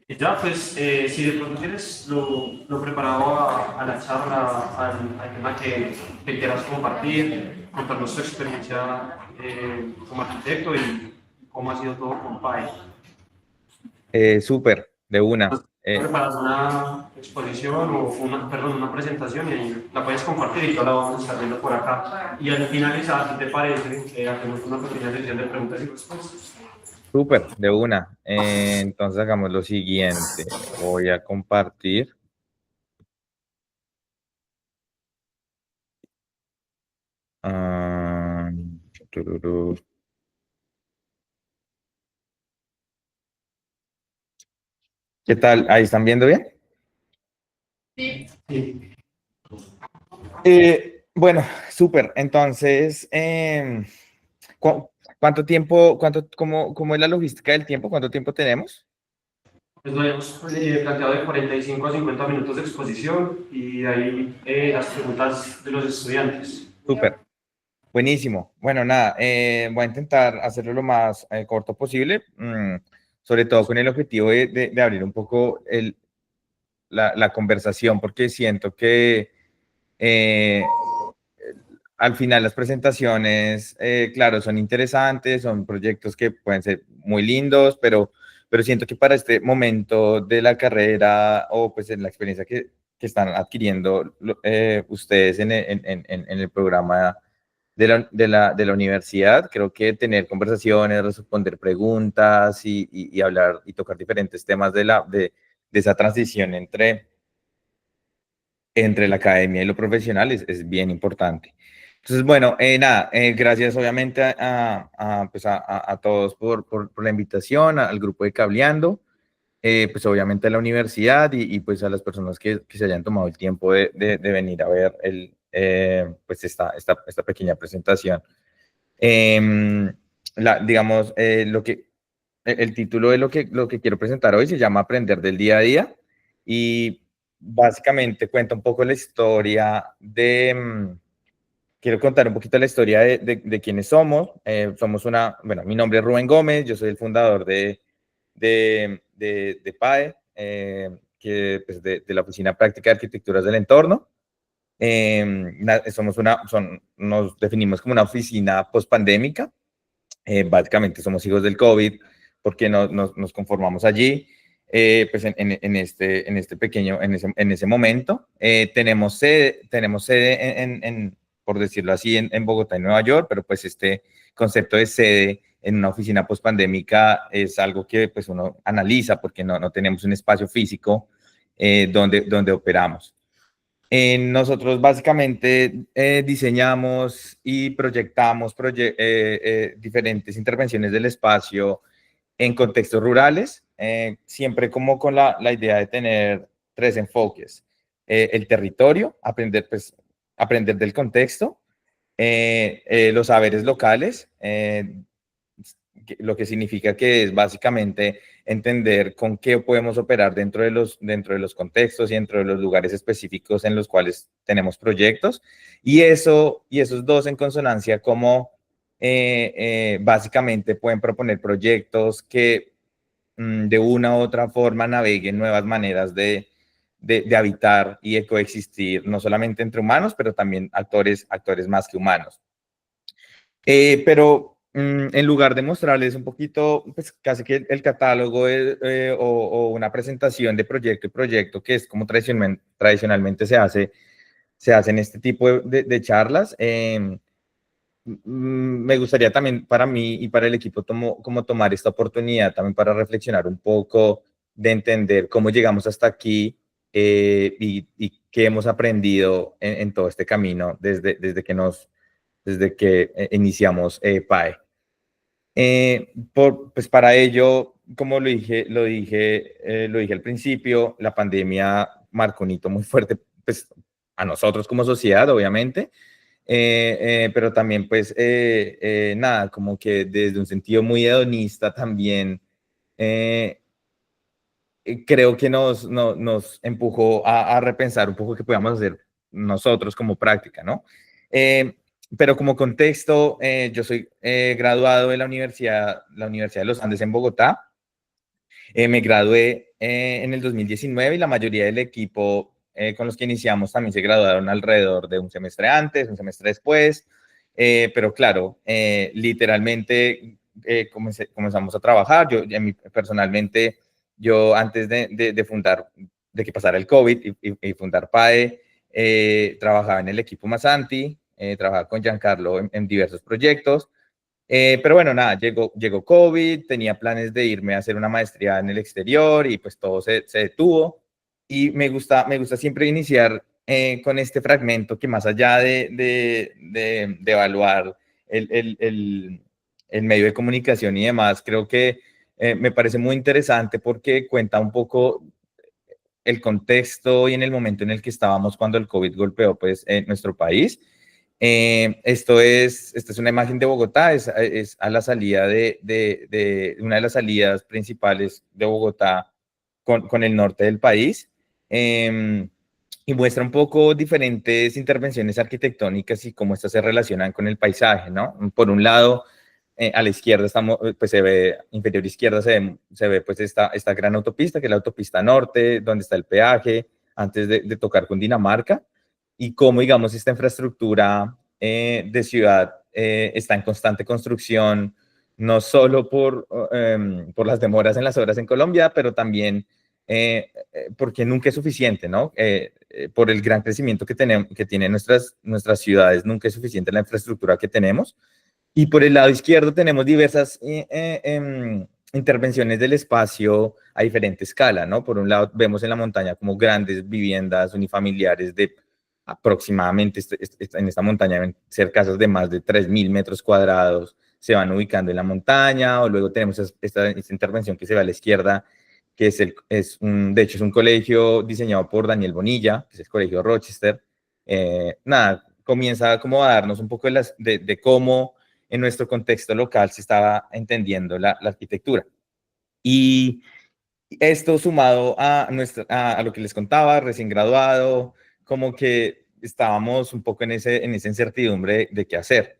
Y ya, pues, si de pronto tienes lo preparado a la charla, al tema que quieras compartir, contarnos tu experiencia como arquitecto y cómo ha sido todo con PAE. Súper, de una. ¿Has preparado una exposición o perdón, una presentación y ahí la puedes compartir y yo la vamos a estar viendo por acá? Y al finalizar, si te parece, hacemos una pequeña sesión de preguntas y respuestas. Súper, de una. Entonces hagamos lo siguiente. Voy a compartir. Ah, tururú. ¿Qué tal? ¿Ahí están viendo bien? Sí. Bueno, súper. Entonces, ¿cuánto tiempo, cómo es la logística del tiempo? ¿Cuánto tiempo tenemos? Pues lo hemos planteado de 45 a 50 minutos de exposición y ahí las preguntas de los estudiantes. Súper. Buenísimo. Bueno, nada, voy a intentar hacerlo lo más corto posible, sobre todo con el objetivo de abrir un poco la conversación, porque siento que al final las presentaciones, claro, son interesantes, son proyectos que pueden ser muy lindos, pero siento que para este momento de la carrera o pues en la experiencia que están adquiriendo ustedes en el programa de la universidad, creo que tener conversaciones, responder preguntas y hablar y tocar diferentes temas de esa transición entre la academia y lo profesional es bien importante. Entonces, bueno, nada, gracias obviamente pues a todos por la invitación, al grupo de Cableando, pues obviamente a la universidad pues a las personas que se hayan tomado el tiempo de venir a ver pues esta pequeña presentación. Digamos, el título de lo que quiero presentar hoy se llama Aprender del día a día y básicamente cuenta un poco la historia quiero contar un poquito la historia de quiénes somos. Bueno, mi nombre es Rubén Gómez, yo soy el fundador de PAE, pues de la Oficina Práctica de Arquitecturas del Entorno. Nos definimos como una oficina pospandémica. Básicamente somos hijos del COVID porque nos conformamos allí. Pues en este pequeño, en ese momento. Tenemos sede por decirlo así, en Bogotá y Nueva York, pero pues este concepto de sede en una oficina postpandémica es algo que pues uno analiza porque no tenemos un espacio físico donde operamos. Nosotros básicamente diseñamos y proyectamos diferentes intervenciones del espacio en contextos rurales, siempre como con la idea de tener tres enfoques. El territorio, aprender del contexto, los saberes locales, lo que significa que es básicamente entender con qué podemos operar dentro de los contextos y dentro de los lugares específicos en los cuales tenemos proyectos. Y esos dos en consonancia como básicamente pueden proponer proyectos que de una u otra forma naveguen nuevas maneras de habitar y de coexistir, no solamente entre humanos, pero también actores más que humanos. Pero en lugar de mostrarles un poquito, pues casi que el catálogo o una presentación de proyecto y proyecto, que es como tradicionalmente se hace en este tipo de charlas, me gustaría también para mí y para el equipo como tomar esta oportunidad también para reflexionar un poco, de entender cómo llegamos hasta aquí y qué hemos aprendido en todo este camino desde que iniciamos PAE. Pues para ello, como lo dije al principio, la pandemia marcó un hito muy fuerte, pues a nosotros como sociedad, obviamente, pero también pues nada, como que desde un sentido muy hedonista también, creo que nos empujó a repensar un poco qué podíamos hacer nosotros como práctica, ¿no? pero como contexto, yo soy graduado de la Universidad de los Andes en Bogotá. Me gradué en el 2019 y la mayoría del equipo con los que iniciamos también se graduaron alrededor de un semestre antes, un semestre después. Pero claro, literalmente comenzamos a trabajar. Personalmente, yo antes de fundar, de que pasara el COVID y fundar PAE, trabajaba en el equipo Masanti, trabajaba con Giancarlo en diversos proyectos. Pero bueno, nada, llegó COVID, tenía planes de irme a hacer una maestría en el exterior y pues todo se detuvo. Y me gusta siempre iniciar con este fragmento que más allá de evaluar el medio de comunicación y demás, creo que me parece muy interesante porque cuenta un poco el contexto y en el momento en el que estábamos cuando el COVID golpeó pues nuestro país. Esta es una imagen de Bogotá, es a la salida de una de las salidas principales de Bogotá con el norte del país. Y muestra un poco diferentes intervenciones arquitectónicas y cómo estas se relacionan con el paisaje, ¿no? Por un lado, a la izquierda estamos, pues se ve, inferior izquierda se ve pues esta gran autopista, que es la autopista norte, donde está el peaje, antes de tocar con Dinamarca, y cómo, digamos, esta infraestructura de ciudad está en constante construcción, no solo por las demoras en las obras en Colombia, pero también porque nunca es suficiente, ¿no? Por el gran crecimiento que tienen nuestras ciudades, nunca es suficiente la infraestructura que tenemos. Y por el lado izquierdo tenemos diversas intervenciones del espacio a diferente escala, ¿no? Por un lado vemos en la montaña como grandes viviendas unifamiliares de aproximadamente, en esta montaña deben ser casas de más de 3.000 metros cuadrados, se van ubicando en la montaña, o luego tenemos esta intervención que se ve a la izquierda, que de hecho es un colegio diseñado por Daniel Bonilla, que es el Colegio Rochester. Nada, comienza como a darnos un poco de cómo en nuestro contexto local se estaba entendiendo la arquitectura. Y esto sumado a lo que les contaba, recién graduado, como que estábamos un poco en esa incertidumbre de qué hacer.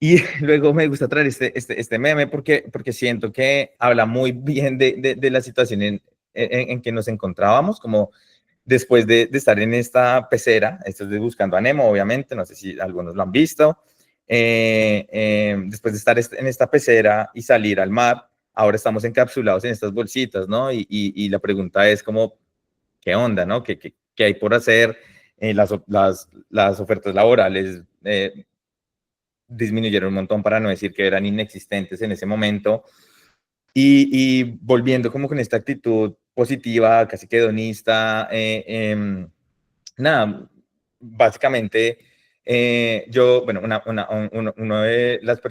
Y luego me gusta traer este meme porque siento que habla muy bien de la situación en que nos encontrábamos, como después de estar en esta pecera, esto es de Buscando a Nemo, obviamente, no sé si algunos lo han visto, después de estar en esta pecera y salir al mar, ahora estamos encapsulados en estas bolsitas, ¿no? Y la pregunta es como, ¿qué onda, no? ¿Qué hay por hacer? Las ofertas laborales disminuyeron un montón, para no decir que eran inexistentes en ese momento. Y volviendo como con esta actitud positiva, casi que hedonista, nada, básicamente yo, bueno, una de las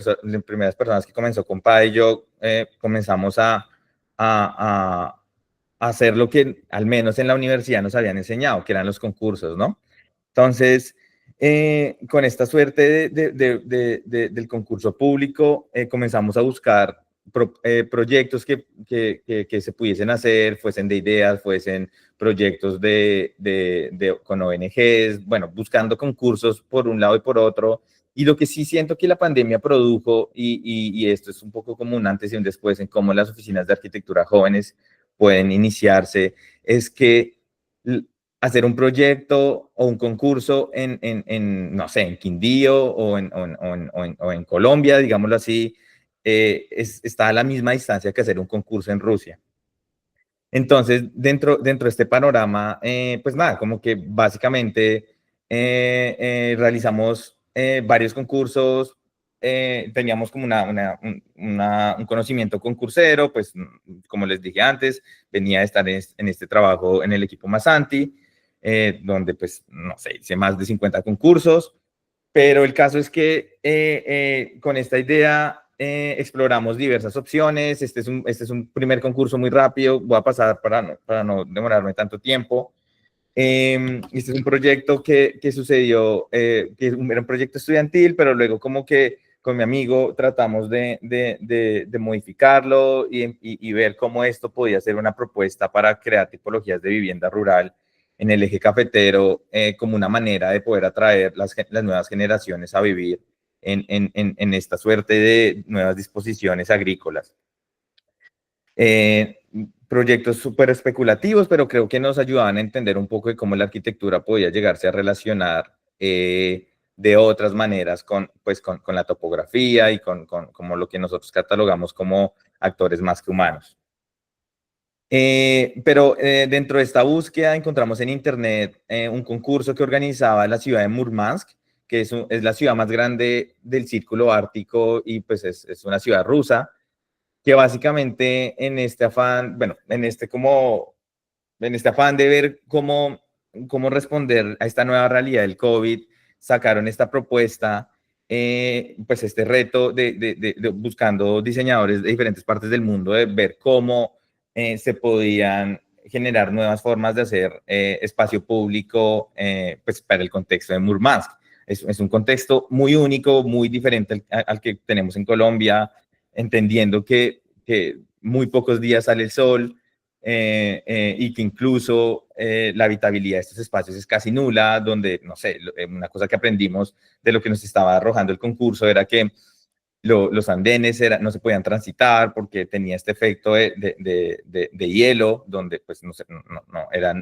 primeras personas que comenzó con PAE y yo comenzamos a, a hacer lo que al menos en la universidad nos habían enseñado, que eran los concursos, ¿no? Entonces, con esta suerte del concurso público, comenzamos a buscar proyectos que se pudiesen hacer, fuesen de ideas, fuesen proyectos con ONGs, bueno, buscando concursos por un lado y por otro. Y lo que sí siento que la pandemia produjo, y esto es un poco como un antes y un después en cómo las oficinas de arquitectura jóvenes pueden iniciarse, es que hacer un proyecto o un concurso no sé, en Quindío o en Colombia, digámoslo así, está a la misma distancia que hacer un concurso en Rusia. Entonces, dentro de este panorama, pues nada, como que básicamente realizamos varios concursos, teníamos como un conocimiento concursero, pues como les dije antes, venía de estar en este trabajo en el equipo Masanti, donde pues, no sé, hice más de 50 concursos, pero el caso es que con esta idea exploramos diversas opciones. Este es un primer concurso muy rápido, voy a pasar para no demorarme tanto tiempo. Este es un proyecto que sucedió, que era un proyecto estudiantil, pero luego como que con mi amigo tratamos de modificarlo y ver cómo esto podía ser una propuesta para crear tipologías de vivienda rural en el eje cafetero como una manera de poder atraer las nuevas generaciones a vivir en esta suerte de nuevas disposiciones agrícolas. Proyectos súper especulativos, pero creo que nos ayudaban a entender un poco de cómo la arquitectura podía llegarse a relacionar de otras maneras pues con la topografía y con como lo que nosotros catalogamos como actores más que humanos. Pero dentro de esta búsqueda encontramos en internet un concurso que organizaba la ciudad de Murmansk, que es la ciudad más grande del Círculo Ártico y pues es una ciudad rusa, que básicamente en este afán, bueno, en este afán de ver cómo responder a esta nueva realidad del COVID, sacaron esta propuesta, pues este reto de buscando diseñadores de diferentes partes del mundo, de ver cómo se podían generar nuevas formas de hacer espacio público pues para el contexto de Murmansk. Es un contexto muy único, muy diferente al que tenemos en Colombia, entendiendo que muy pocos días sale el sol, y que incluso la habitabilidad de estos espacios es casi nula, donde, no sé, una cosa que aprendimos de lo que nos estaba arrojando el concurso era que los andenes no se podían transitar porque tenía este efecto de hielo, donde pues no,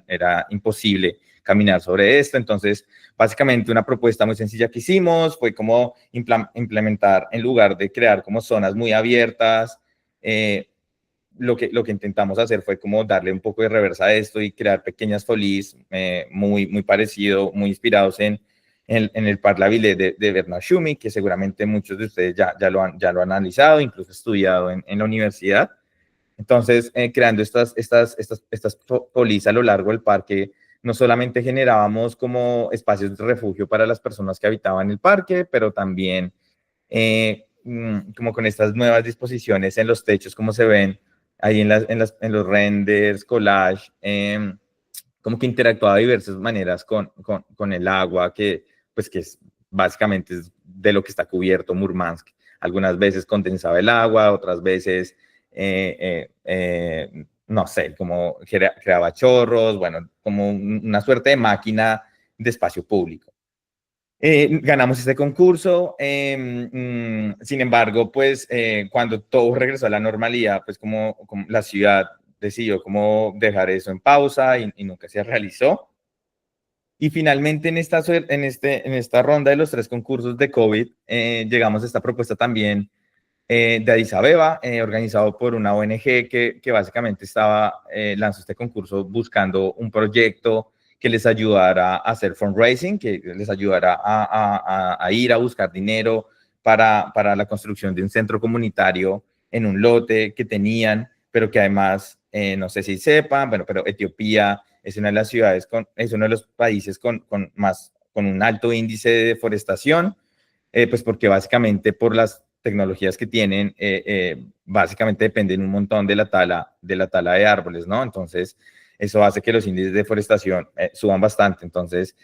era imposible caminar sobre esto. Entonces, básicamente una propuesta muy sencilla que hicimos fue como implementar, en lugar de crear como zonas muy abiertas, lo que intentamos hacer fue como darle un poco de reversa a esto y crear pequeñas folies muy parecido, muy inspirados en el Parlabilé de Bernard Tschumi, que seguramente muchos de ustedes ya lo han analizado, incluso estudiado en la universidad. Entonces, creando estas folies a lo largo del parque, no solamente generábamos como espacios de refugio para las personas que habitaban el parque, pero también como con estas nuevas disposiciones en los techos, como se ven ahí en los renders, collage, como que interactuaba de diversas maneras con el agua, pues que es básicamente es de lo que está cubierto Murmansk. Algunas veces condensaba el agua, otras veces, no sé, como creaba chorros, bueno, como una suerte de máquina de espacio público. Ganamos este concurso, sin embargo, pues cuando todo regresó a la normalidad, pues como la ciudad decidió cómo dejar eso en pausa y nunca se realizó. Y finalmente en esta ronda de los 3 concursos de COVID, llegamos a esta propuesta también de Addis Abeba, organizado por una ONG que básicamente lanzó este concurso buscando un proyecto que les ayudara a hacer fundraising, que les ayudara a ir a buscar dinero para la construcción de un centro comunitario en un lote que tenían, pero que además, no sé si sepan, bueno, pero Etiopía es una de las ciudades, es uno de los países con un alto índice de deforestación, pues porque básicamente por las tecnologías que tienen, básicamente dependen un montón de la tala de árboles, ¿no? Entonces, eso hace que los índices de deforestación suban bastante. Entonces,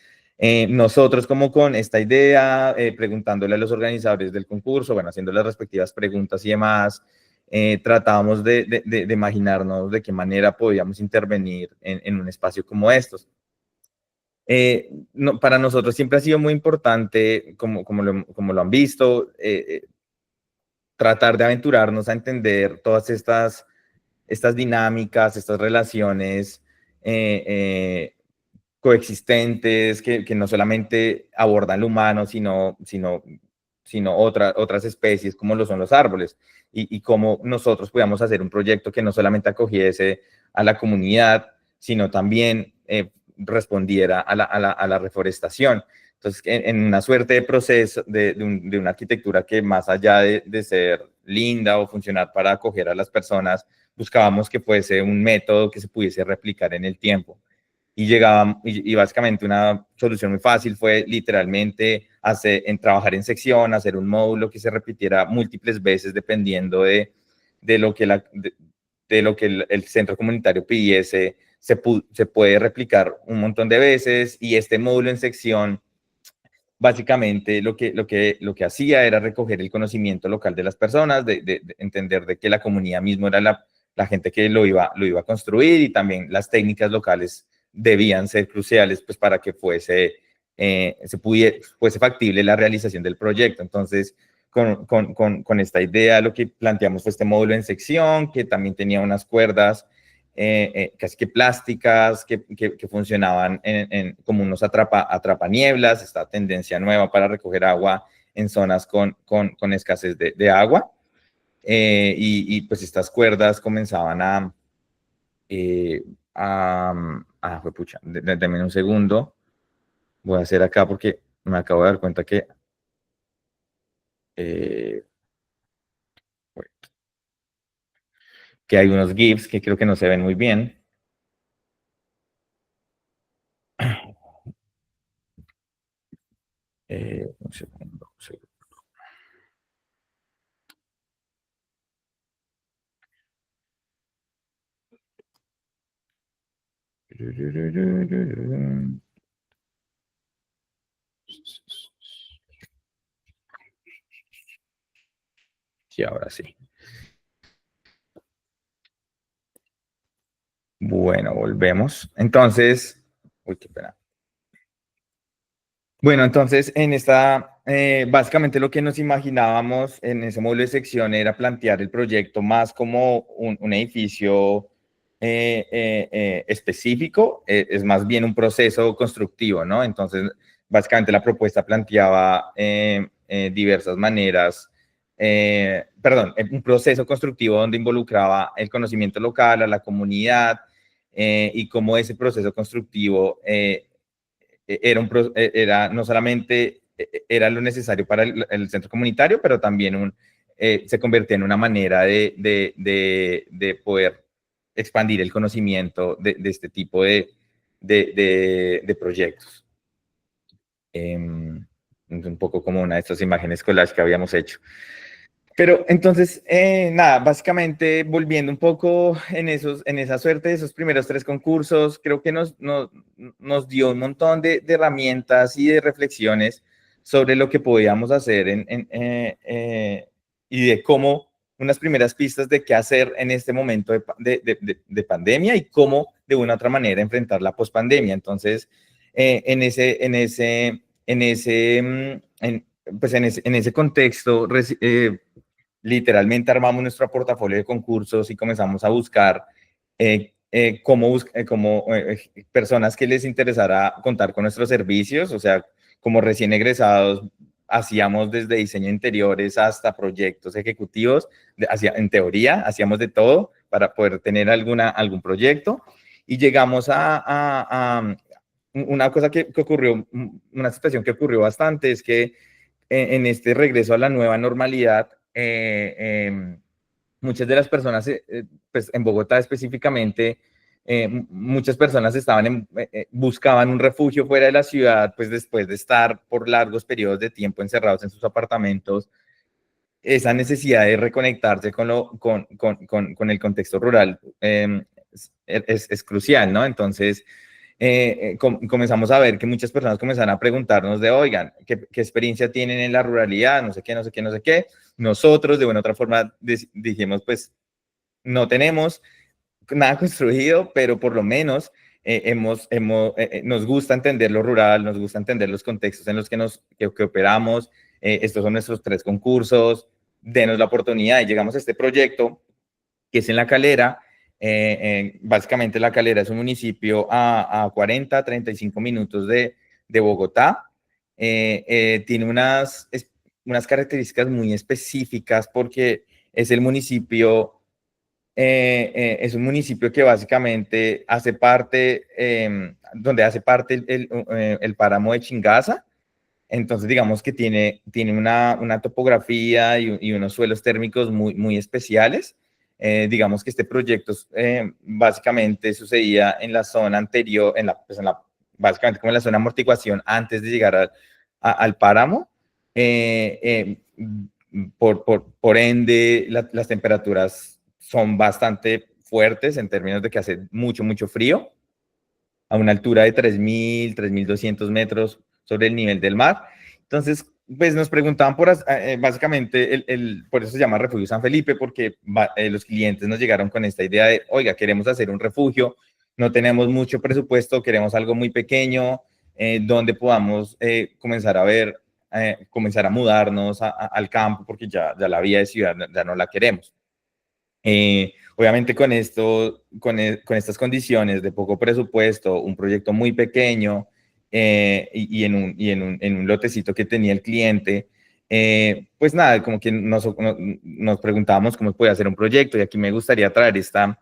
nosotros como con esta idea, preguntándole a los organizadores del concurso, bueno, haciendo las respectivas preguntas y demás, tratábamos de imaginarnos de qué manera podíamos intervenir en un espacio como estos. Para nosotros siempre ha sido muy importante, como lo han visto, tratar de aventurarnos a entender todas estas dinámicas, estas relaciones coexistentes que no solamente abordan lo humano, sino otras especies como lo son los árboles, y cómo nosotros podíamos hacer un proyecto que no solamente acogiese a la comunidad, sino también respondiera a la reforestación. Entonces, en una suerte de proceso de una arquitectura que más allá de ser linda o funcionar para acoger a las personas, buscábamos que fuese un método que se pudiese replicar en el tiempo. Y básicamente una solución muy fácil fue literalmente trabajar en sección, hacer un módulo que se repitiera múltiples veces dependiendo de lo que el centro comunitario pidiese. Se puede replicar un montón de veces, y este módulo en sección básicamente lo que hacía era recoger el conocimiento local de las personas, de entender de que la comunidad mismo era la gente que lo iba a construir, y también las técnicas locales debían ser cruciales pues, para que fuese factible la realización del proyecto. Entonces, con esta idea, lo que planteamos fue este módulo en sección, que también tenía unas cuerdas casi que plásticas que funcionaban como unos atrapanieblas, esta tendencia nueva para recoger agua en zonas con escasez de agua. Pues estas cuerdas comenzaban pucha, denme un segundo. Voy a hacer acá porque me acabo de dar cuenta que hay unos GIFs que creo que no se ven muy bien. Un segundo. Sí, ahora sí. Bueno, volvemos. Entonces, uy, qué pena. Bueno, entonces básicamente lo que nos imaginábamos en ese módulo de sección era plantear el proyecto más como un edificio específico, es más bien un proceso constructivo, ¿no? Entonces, básicamente la propuesta planteaba diversas maneras, un proceso constructivo donde involucraba el conocimiento local, a la comunidad, y cómo ese proceso constructivo era no solamente era lo necesario para el centro comunitario, pero también se convertía en una manera de poder expandir el conocimiento de este tipo de proyectos. Un poco como una de estas imágenes collage que habíamos hecho. Pero entonces, nada, básicamente volviendo un poco en esa suerte de esos primeros 3 concursos, creo que nos dio un montón de herramientas y de reflexiones sobre lo que podíamos hacer y de cómo unas primeras pistas de qué hacer en este momento de pandemia y cómo de una u otra manera enfrentar la pospandemia. Entonces, en ese contexto, literalmente armamos nuestro portafolio de concursos y comenzamos a buscar personas que les interesara contar con nuestros servicios, o sea, como recién egresados, hacíamos desde diseño de interiores hasta proyectos ejecutivos, en teoría, hacíamos de todo para poder tener algún proyecto, y llegamos a una cosa que ocurrió, una situación que ocurrió bastante, es que en este regreso a la nueva normalidad, muchas de las personas, pues en Bogotá específicamente, muchas personas buscaban un refugio fuera de la ciudad, pues después de estar por largos periodos de tiempo encerrados en sus apartamentos. Esa necesidad de reconectarse con el contexto rural es crucial, ¿no? Entonces, comenzamos a ver que muchas personas comenzaron a preguntarnos oigan, ¿qué experiencia tienen en la ruralidad? No sé qué, no sé qué, no sé qué. Nosotros, de una u otra forma, dijimos, pues, no tenemos nada construido, pero por lo menos nos gusta entender lo rural, nos gusta entender los contextos en los que operamos. Estos son nuestros 3 concursos, denos la oportunidad, y llegamos a este proyecto que es en La Calera. Básicamente La Calera es un municipio a 40, 35 minutos de Bogotá. Tiene unas características muy específicas porque es un municipio que básicamente donde hace parte el páramo de Chingaza. Entonces, digamos que tiene una topografía y unos suelos térmicos muy especiales. Digamos que este proyecto básicamente sucedía en la zona anterior, básicamente como en la zona de amortiguación antes de llegar al páramo. Por ende, las temperaturas son bastante fuertes en términos de que hace mucho frío, a una altura de 3.200 metros sobre el nivel del mar. Entonces, pues nos preguntaban básicamente, por eso se llama Refugio San Felipe, porque los clientes nos llegaron con esta idea de, oiga, queremos hacer un refugio no tenemos mucho presupuesto, queremos algo muy pequeño, donde podamos comenzar a ver, comenzar a mudarnos al campo, porque ya la vida de ciudad ya no la queremos. Obviamente con esto, con estas condiciones de poco presupuesto, un proyecto muy pequeño y en un lotecito que tenía el cliente, pues nada, como que nos preguntábamos cómo podía hacer un proyecto, y aquí me gustaría traer esta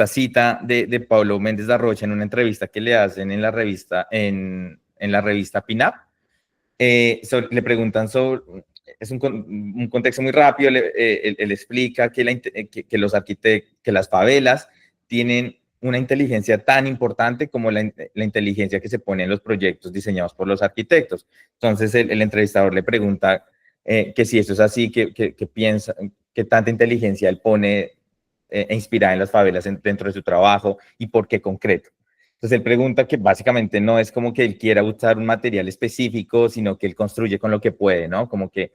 cita de Pablo Méndez da Rocha en una entrevista que le hacen en la revista PINAP. Le preguntan sobre, es un contexto muy rápido, él explica que los arquitectos, que las favelas tienen una inteligencia tan importante como la inteligencia que se pone en los proyectos diseñados por los arquitectos. Entonces el entrevistador le pregunta que si eso es así, que piensa, que tanta inteligencia él pone inspirada en las favelas dentro de su trabajo y por qué concreto. Entonces él pregunta que básicamente no es como que él quiera usar un material específico, sino que él construye con lo que puede, ¿no? Como que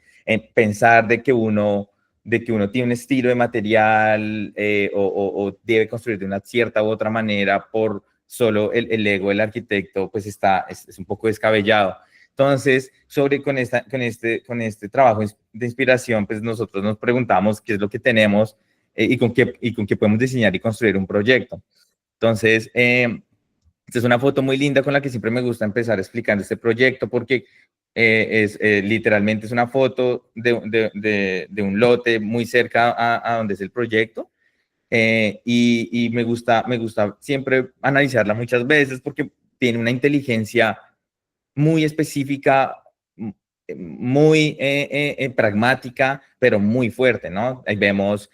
pensar de que uno tiene un estilo de material o debe construir de una cierta u otra manera por solo el ego del arquitecto, pues es un poco descabellado. Entonces, con este trabajo de inspiración, pues nosotros nos preguntamos qué es lo que tenemos y con qué podemos diseñar y construir un proyecto. Entonces, esta es una foto muy linda con la que siempre me gusta empezar explicando este proyecto, porque literalmente es una foto de un lote muy cerca a donde es el proyecto. Y me gusta siempre analizarla muchas veces porque tiene una inteligencia muy específica, muy pragmática, pero muy fuerte, ¿no? Ahí vemos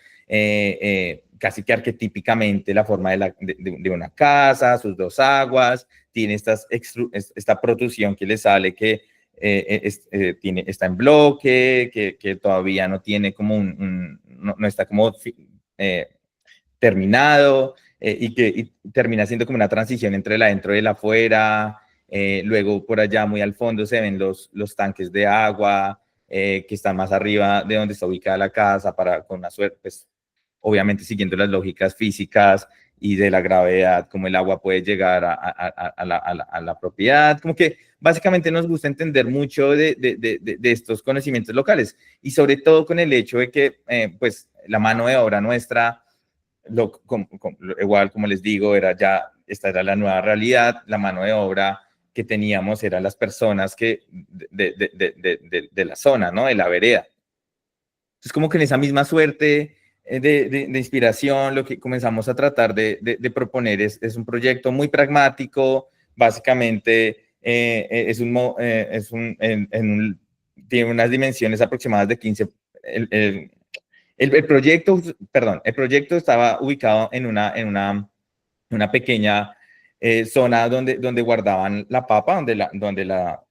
casi que arquetípicamente la forma de una casa, sus dos aguas, tiene esta protrusión que le sale que está en bloque, que todavía no tiene como no está como terminado, y termina siendo como una transición entre el adentro y el afuera. Luego por allá muy al fondo se ven los tanques de agua que están más arriba de donde está ubicada la casa, con una suerte, pues obviamente siguiendo las lógicas físicas y de la gravedad, cómo el agua puede llegar a la propiedad. Como que básicamente nos gusta entender mucho de estos conocimientos locales, y sobre todo con el hecho de que pues la mano de obra nuestra, igual como les digo, esta era la nueva realidad. La mano de obra que teníamos eran las personas de la zona, ¿no? De la vereda. Entonces, como que en esa misma suerte de inspiración, lo que comenzamos a tratar de proponer es un proyecto muy pragmático. Básicamente tiene unas dimensiones aproximadas de 15. El proyecto, perdón, el proyecto estaba ubicado en una pequeña zona donde guardaban la papa,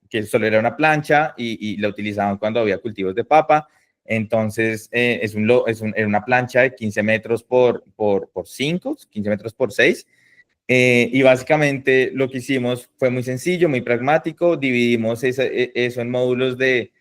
que solo era una plancha y la utilizaban cuando había cultivos de papa. Entonces, era una plancha de 15 metros por 5, 15 metros por 6. Y básicamente lo que hicimos fue muy sencillo, muy pragmático. Dividimos eso en módulos de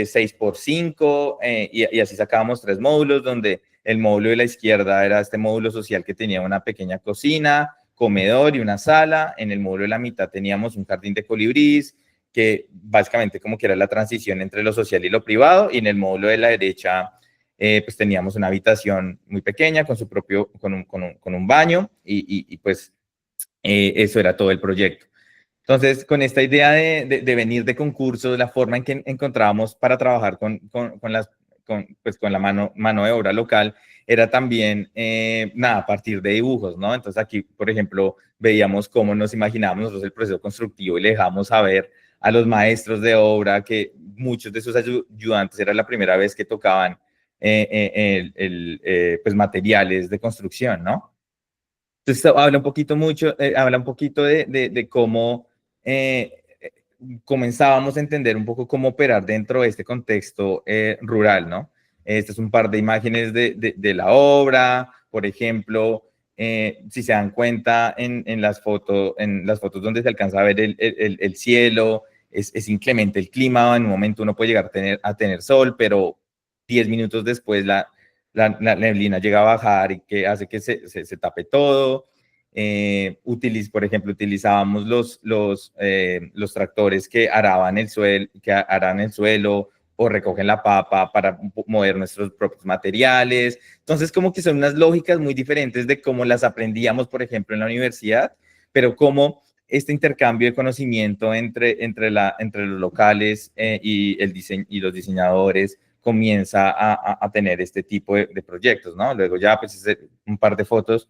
6 por 5, y así sacábamos 3 módulos, donde el módulo de la izquierda era este módulo social que tenía una pequeña cocina, comedor y una sala. En el módulo de la mitad teníamos un jardín de colibríes, que básicamente como que era la transición entre lo social y lo privado, y en el módulo de la derecha pues teníamos una habitación muy pequeña con con un baño, y pues eso era todo el proyecto. Entonces, con esta idea de venir de concursos, la forma en que encontrábamos para trabajar con la mano de obra local era también, a partir de dibujos, ¿no? Entonces aquí, por ejemplo, veíamos cómo nos imaginábamos nosotros el proceso constructivo, y le dejamos saber a los maestros de obra que muchos de sus ayudantes era la primera vez que tocaban pues materiales de construcción, ¿no? Entonces habla un poquito de cómo comenzábamos a entender un poco cómo operar dentro de este contexto rural, ¿no? Este es un par de imágenes de la obra. Por ejemplo, si se dan cuenta en las fotos donde se alcanza a ver el cielo, es inclemente el clima. En un momento uno puede llegar a tener sol, pero 10 minutos después la neblina llega a bajar y que hace que se tape todo. Por ejemplo, utilizábamos los tractores que araban el suelo o recogen la papa para mover nuestros propios materiales. Entonces, como que son unas lógicas muy diferentes de cómo las aprendíamos, por ejemplo, en la universidad, pero cómo este intercambio de conocimiento entre los locales y los diseñadores comienza a tener este tipo de proyectos, ¿no? Luego ya, pues, un par de fotos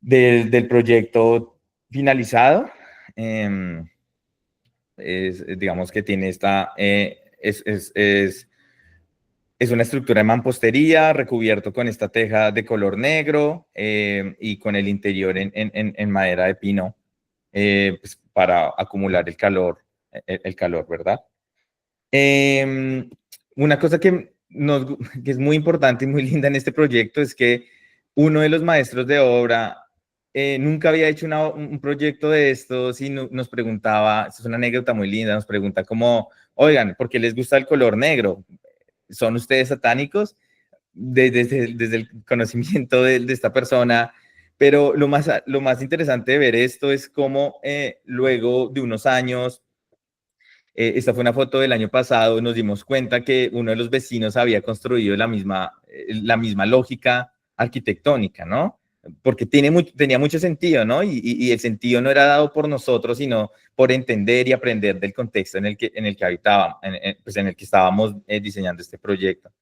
del proyecto finalizado. Digamos que tiene es una estructura de mampostería recubierto con esta teja de color negro y con el interior en madera de pino pues para acumular el calor, ¿verdad? Una cosa que es muy importante y muy linda en este proyecto es que uno de los maestros de obra nunca había hecho un proyecto de estos y nos preguntaba, es una anécdota muy linda, nos pregunta como, oigan, ¿por qué les gusta el color negro? ¿Son ustedes satánicos? Desde el conocimiento de esta persona, pero lo más interesante de ver esto es cómo luego de unos años, esta fue una foto del año pasado, nos dimos cuenta que uno de los vecinos había construido la misma lógica arquitectónica, ¿no? Porque tenía mucho sentido, ¿no? Y el sentido no era dado por nosotros, sino por entender y aprender del contexto en el que habitábamos, pues en el que estábamos diseñando este proyecto.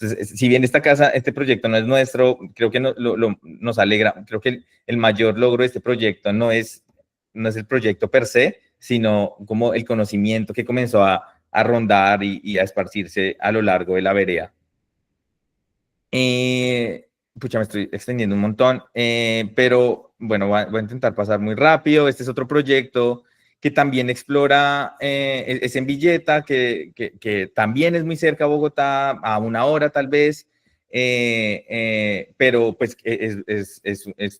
Entonces, si bien este proyecto no es nuestro, creo que nos alegra, creo que el mayor logro de este proyecto no es el proyecto per se, sino como el conocimiento que comenzó a rondar y a esparcirse a lo largo de la vereda. Pucha, me estoy extendiendo un montón, pero bueno, voy a intentar pasar muy rápido. Este es otro proyecto que también explora, es en Villeta, que también es muy cerca a Bogotá, a una hora tal vez, pero pues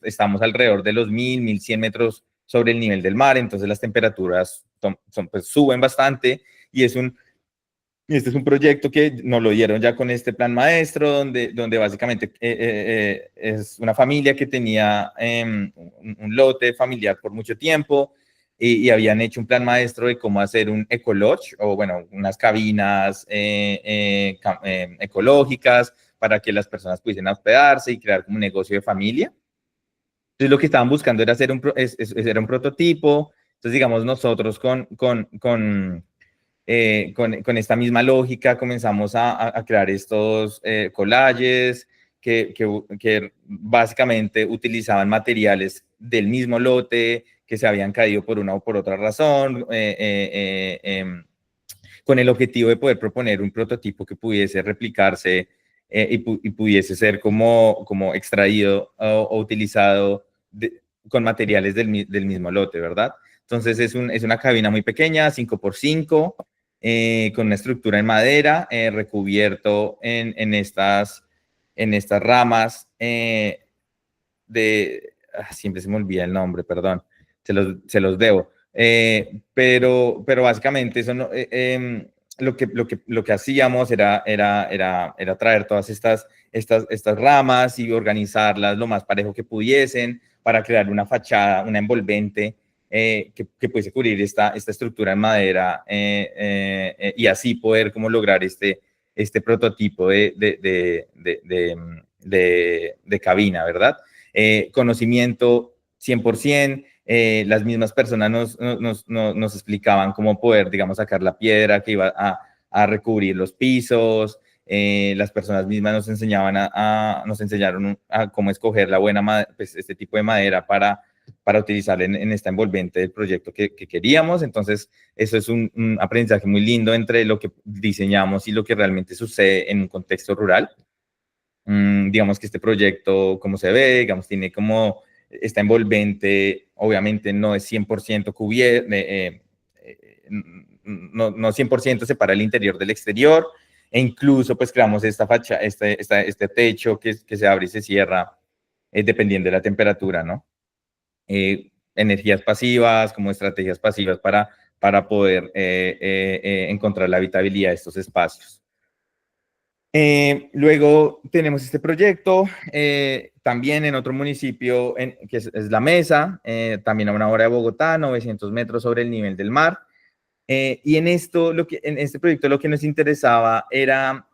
estamos alrededor de los 1.100 metros sobre el nivel del mar, entonces las temperaturas pues, suben bastante y este es un proyecto que nos lo dieron ya con este plan maestro, donde básicamente es una familia que tenía un lote familiar por mucho tiempo y habían hecho un plan maestro de cómo hacer un ecolodge, o bueno, unas cabinas ecológicas para que las personas pudiesen hospedarse y crear como un negocio de familia. Entonces lo que estaban buscando era hacer era un prototipo. Entonces, digamos, nosotros con esta misma lógica comenzamos a crear estos collages que básicamente utilizaban materiales del mismo lote que se habían caído por una o por otra razón, con el objetivo de poder proponer un prototipo que pudiese replicarse y pudiese ser como extraído o utilizado con materiales del mismo lote, ¿verdad? Entonces es una cabina muy pequeña, 5x5, con una estructura en madera, recubierto en estas ramas siempre se me olvida el nombre, perdón, se los debo. Pero básicamente eso lo que hacíamos era traer todas estas ramas y organizarlas lo más parejo que pudiesen para crear una fachada, una envolvente que pudiese cubrir esta estructura en madera y así poder como lograr este prototipo de cabina, ¿verdad? Conocimiento 100%, las mismas personas nos explicaban cómo poder, digamos, sacar la piedra que iba a recubrir los pisos, las personas mismas nos enseñaron a cómo escoger la buena pues, este tipo de madera para utilizar en esta envolvente del proyecto que queríamos. Entonces, eso es un aprendizaje muy lindo entre lo que diseñamos y lo que realmente sucede en un contexto rural. Digamos que este proyecto, como se ve, digamos, tiene como esta envolvente, obviamente no es 100% cubierto, no 100% separa el interior del exterior, e incluso pues creamos esta facha, este techo que se abre y se cierra dependiendo de la temperatura, ¿no? Energías pasivas, como estrategias pasivas para poder encontrar la habitabilidad de estos espacios. Luego tenemos este proyecto, también en otro municipio, que es La Mesa, también a una hora de Bogotá, 900 metros sobre el nivel del mar. Y en este proyecto lo que nos interesaba era,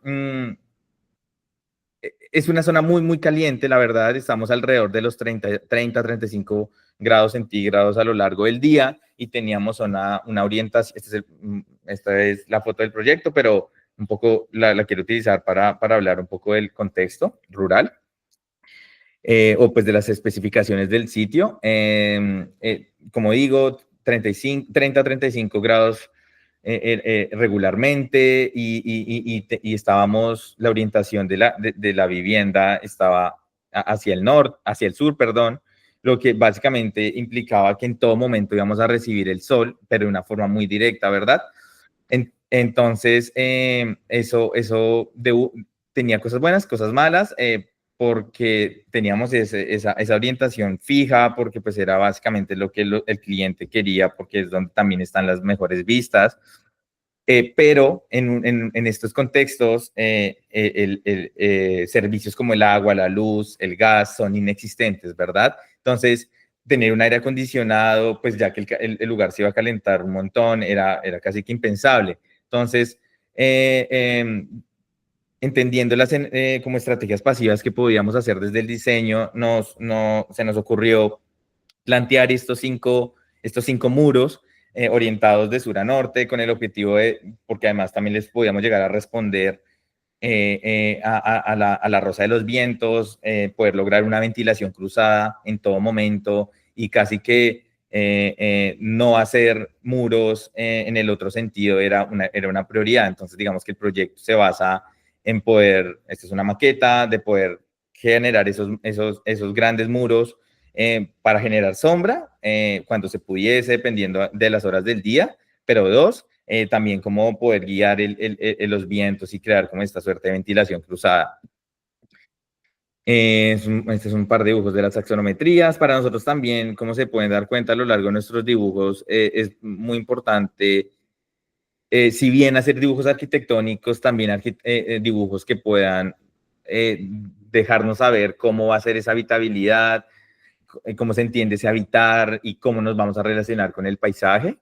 es una zona muy, muy caliente, la verdad, estamos alrededor de los 35 grados centígrados a lo largo del día y teníamos una orientación, esta es la foto del proyecto, pero un poco la quiero utilizar para hablar un poco del contexto rural. O pues de las especificaciones del sitio. Como digo, 30 a 35 grados regularmente y estábamos, la orientación de la vivienda estaba hacia el norte, hacia el sur, perdón, lo que básicamente implicaba que en todo momento íbamos a recibir el sol, pero de una forma muy directa, ¿verdad? Entonces, eso tenía cosas buenas, cosas malas, porque teníamos esa orientación fija, porque pues era básicamente lo que el cliente quería, porque es donde también están las mejores vistas. Pero en estos contextos, servicios como el agua, la luz, el gas son inexistentes, ¿verdad? Entonces, tener un aire acondicionado, pues ya que el lugar se iba a calentar un montón, era casi que impensable. Entonces, entendiendo como estrategias pasivas que podíamos hacer desde el diseño, se nos ocurrió plantear estos cinco muros orientados de sur a norte con el objetivo porque además también les podíamos llegar a responder a la rosa de los vientos, poder lograr una ventilación cruzada en todo momento y casi que no hacer muros en el otro sentido era una prioridad. Entonces, digamos que el proyecto se basa en poder, esta es una maqueta, de poder generar esos grandes muros para generar sombra cuando se pudiese, dependiendo de las horas del día, pero dos, también como poder guiar los vientos y crear como esta suerte de ventilación cruzada. Este es un par de dibujos de las taxonometrías. Para nosotros también, como se pueden dar cuenta a lo largo de nuestros dibujos, es muy importante, si bien hacer dibujos arquitectónicos, también dibujos que puedan dejarnos saber cómo va a ser esa habitabilidad, cómo se entiende ese habitar y cómo nos vamos a relacionar con el paisaje.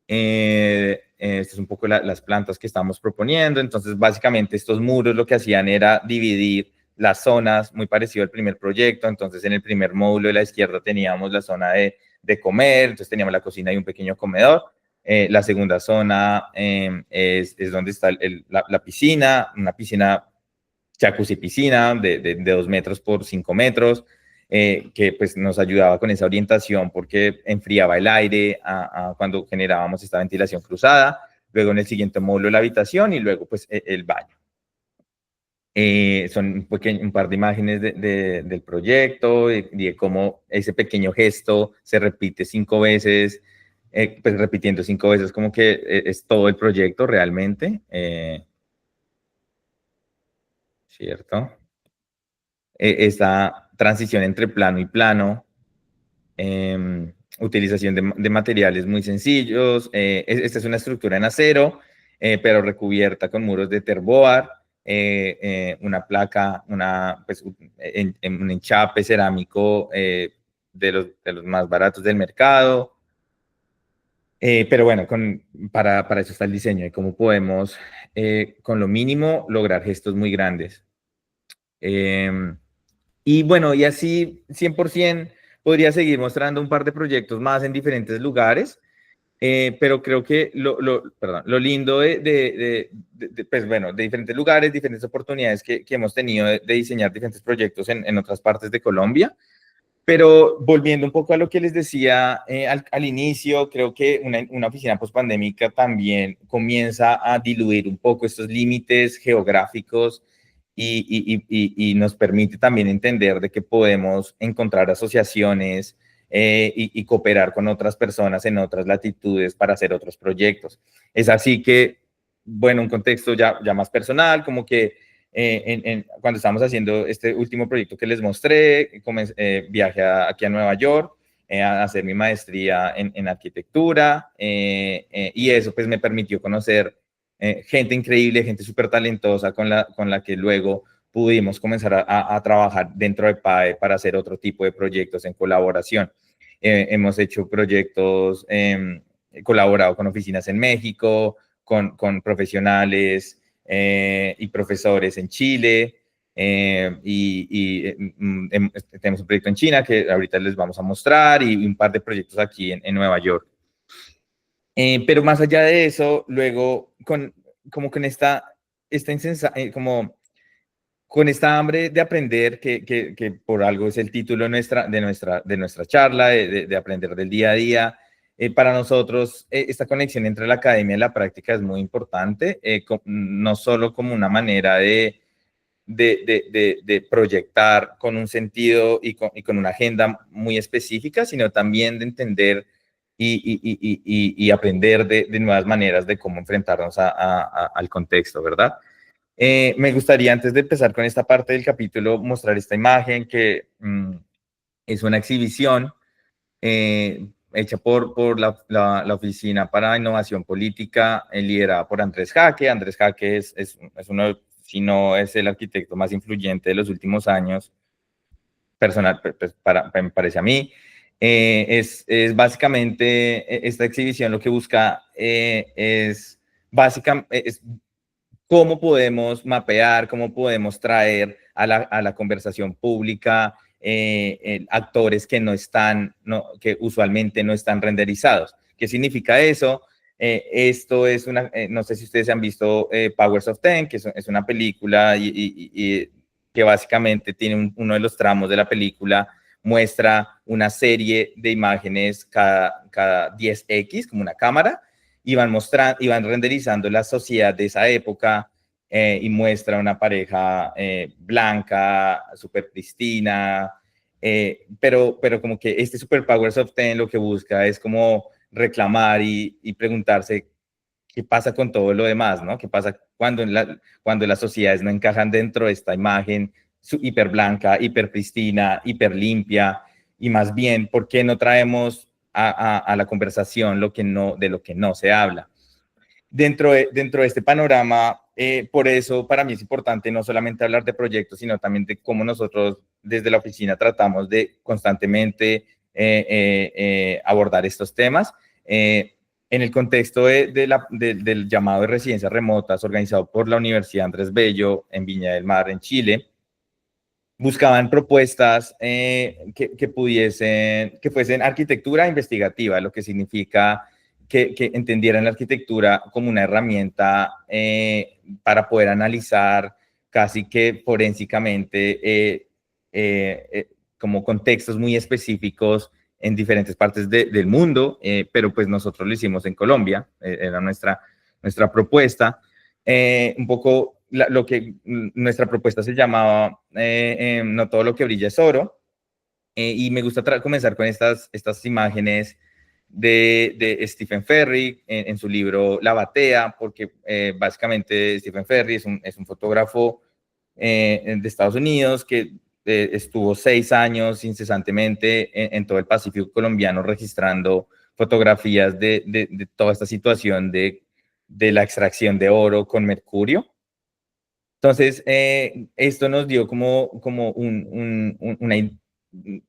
Estas es un poco las plantas que estamos proponiendo. Entonces, básicamente, estos muros lo que hacían era dividir las zonas, muy parecido al primer proyecto. Entonces, en el primer módulo de la izquierda teníamos la zona de comer, entonces teníamos la cocina y un pequeño comedor. La segunda zona es donde está la piscina, una piscina, jacuzzi piscina de 2 metros por 5 metros. Que pues nos ayudaba con esa orientación porque enfriaba el aire cuando generábamos esta ventilación cruzada, luego en el siguiente módulo la habitación y luego pues el baño. Son un par de imágenes del proyecto, de cómo ese pequeño gesto se repite 5 veces, pues repitiendo 5 veces como que es todo el proyecto realmente, ¿cierto? Esta transición entre plano y plano, utilización de materiales muy sencillos. Esta es una estructura en acero, pero recubierta con muros de terboar, una placa, pues, un enchape cerámico de los más baratos del mercado. Pero bueno, para eso está el diseño y cómo podemos, con lo mínimo, lograr gestos muy grandes. Y bueno, y así 100% podría seguir mostrando un par de proyectos más en diferentes lugares, pero creo que perdón, lo lindo pues bueno, de diferentes lugares, diferentes oportunidades que hemos tenido de diseñar diferentes proyectos en otras partes de Colombia. Pero volviendo un poco a lo que les decía al inicio, creo que una oficina pospandémica también comienza a diluir un poco estos límites geográficos y nos permite también entender de que podemos encontrar asociaciones y cooperar con otras personas en otras latitudes para hacer otros proyectos. Es así que, bueno, un contexto ya más personal, como que cuando estábamos haciendo este último proyecto que les mostré, viajé aquí a Nueva York a hacer mi maestría en arquitectura y eso pues me permitió conocer gente increíble, gente súper talentosa con la que luego pudimos comenzar a trabajar dentro de PAE para hacer otro tipo de proyectos en colaboración. Hemos hecho proyectos, colaborado con oficinas en México, con profesionales y profesores en Chile, tenemos un proyecto en China que ahorita les vamos a mostrar y un par de proyectos aquí en Nueva York. Pero más allá de eso, luego como con con esta hambre de aprender, que por algo es el título de nuestra charla, de aprender del día a día. Para nosotros, esta conexión entre la academia y la práctica es muy importante, no solo como una manera de proyectar con un sentido y con una agenda muy específica, sino también de entender y aprender de nuevas maneras de cómo enfrentarnos al contexto, ¿verdad? Me gustaría, antes de empezar con esta parte del capítulo, mostrar esta imagen que es una exhibición hecha por la Oficina para Innovación Política, liderada por Andrés Jaque. Andrés Jaque es uno, si no es el arquitecto más influyente de los últimos años, personal, pues, me parece a mí. Es básicamente, esta exhibición lo que busca es básicamente cómo podemos mapear, cómo podemos traer a la conversación pública actores que que usualmente no están renderizados. ¿Qué significa eso? Esto es no sé si ustedes han visto Powers of Ten, que es una película y que básicamente tiene uno de los tramos de la película, muestra una serie de imágenes cada 10x, como una cámara, y van renderizando la sociedad de esa época y muestra una pareja blanca, súper pristina, pero como que este Superpowers of Ten lo que busca es como reclamar y preguntarse qué pasa con todo lo demás, ¿no? ¿Qué pasa cuando las sociedades no encajan dentro de esta imagen hiper blanca, hiper pristina, hiper limpia? Y más bien, ¿por qué no traemos a la conversación de lo que no se habla? Dentro de este panorama, por eso para mí es importante no solamente hablar de proyectos, sino también de cómo nosotros desde la oficina tratamos de constantemente abordar estos temas. En el contexto del llamado de residencias remotas organizado por la Universidad Andrés Bello en Viña del Mar, en Chile, buscaban propuestas que fuesen arquitectura investigativa, lo que significa que entendieran la arquitectura como una herramienta para poder analizar casi que forensicamente como contextos muy específicos en diferentes partes del mundo, pero pues nosotros lo hicimos en Colombia, era nuestra propuesta. Un poco lo que nuestra propuesta se llamaba No todo lo que brilla es oro, y me gusta comenzar con estas imágenes de Stephen Ferry en su libro La Batea, porque básicamente Stephen Ferry es un fotógrafo de Estados Unidos que estuvo 6 años incesantemente en todo el Pacífico colombiano registrando fotografías de toda esta situación de la extracción de oro con mercurio. Entonces, esto nos dio como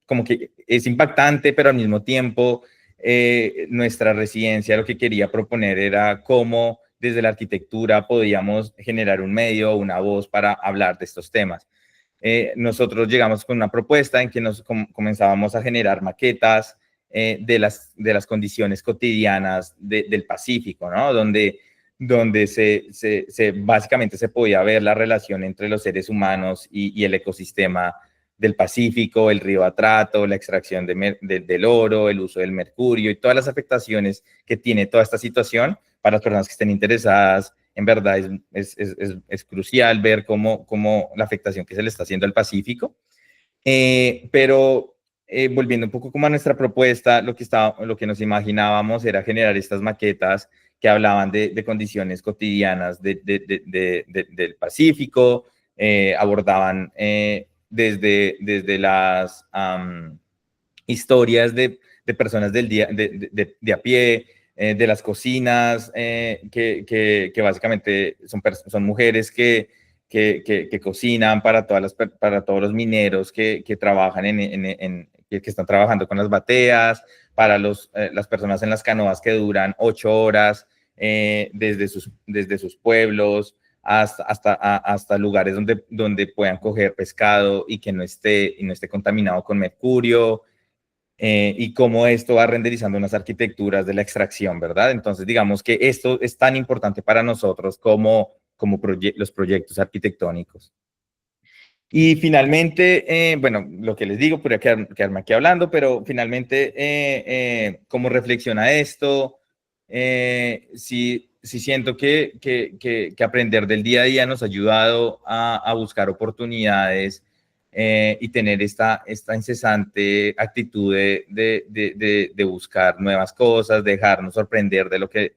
como que es impactante, pero al mismo tiempo nuestra residencia lo que quería proponer era cómo desde la arquitectura podíamos generar un medio, una voz para hablar de estos temas. Nosotros llegamos con una propuesta en que comenzábamos a generar maquetas de las condiciones cotidianas del Pacífico, ¿no? Donde básicamente se podía ver la relación entre los seres humanos y el ecosistema del Pacífico, el río Atrato, la extracción del oro, el uso del mercurio y todas las afectaciones que tiene toda esta situación para las personas que estén interesadas. En verdad es crucial ver cómo la afectación que se le está haciendo al Pacífico. Pero volviendo un poco como a nuestra propuesta, lo que nos imaginábamos era generar estas maquetas que hablaban de condiciones cotidianas del Pacífico, abordaban desde las historias de personas del día de a pie, de las cocinas, que básicamente son mujeres que cocinan para, para todos los mineros que trabajan que están trabajando con las bateas, para las personas en las canoas que duran 8 horas desde sus pueblos hasta lugares donde puedan coger pescado y que no esté contaminado con mercurio, y cómo esto va renderizando unas arquitecturas de la extracción, ¿verdad? Entonces, digamos que esto es tan importante para nosotros como los proyectos arquitectónicos. Y finalmente, bueno, lo que les digo, podría quedarme aquí hablando, pero finalmente, ¿cómo reflexiona esto? Sí siento que aprender del día a día nos ha ayudado a buscar oportunidades y tener esta incesante actitud de buscar nuevas cosas, dejarnos sorprender de lo que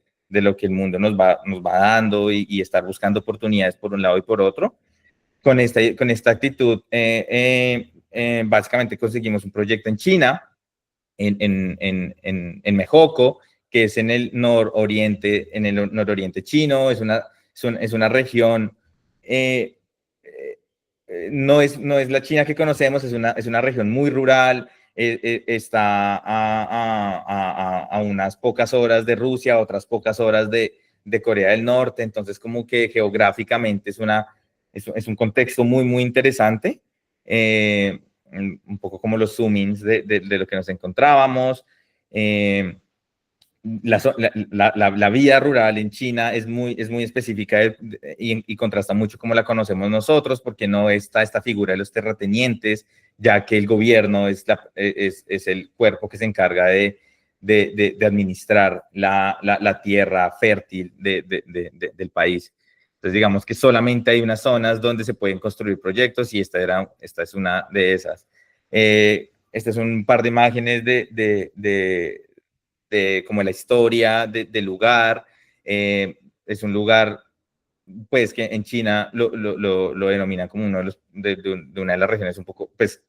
el mundo nos va dando y estar buscando oportunidades por un lado y por otro. Con esta actitud, básicamente conseguimos un proyecto en China, en Mejoco, que es en el nororiente chino. Es una región, no es la China que conocemos, es una región muy rural, está a unas pocas horas de Rusia, otras pocas horas de Corea del Norte, entonces como que geográficamente es un contexto muy, muy interesante, un poco como los zoom-ins de lo que nos encontrábamos. La vida rural en China es muy específica y contrasta mucho como la conocemos nosotros, porque no está esta figura de los terratenientes, ya que el gobierno es el cuerpo que se encarga de administrar la tierra fértil del país. Entonces, digamos que solamente hay unas zonas donde se pueden construir proyectos y esta es una de esas. Este es un par de imágenes de como la historia del lugar. Es un lugar, pues, que en China lo denominan como uno de una de las regiones un poco, pues,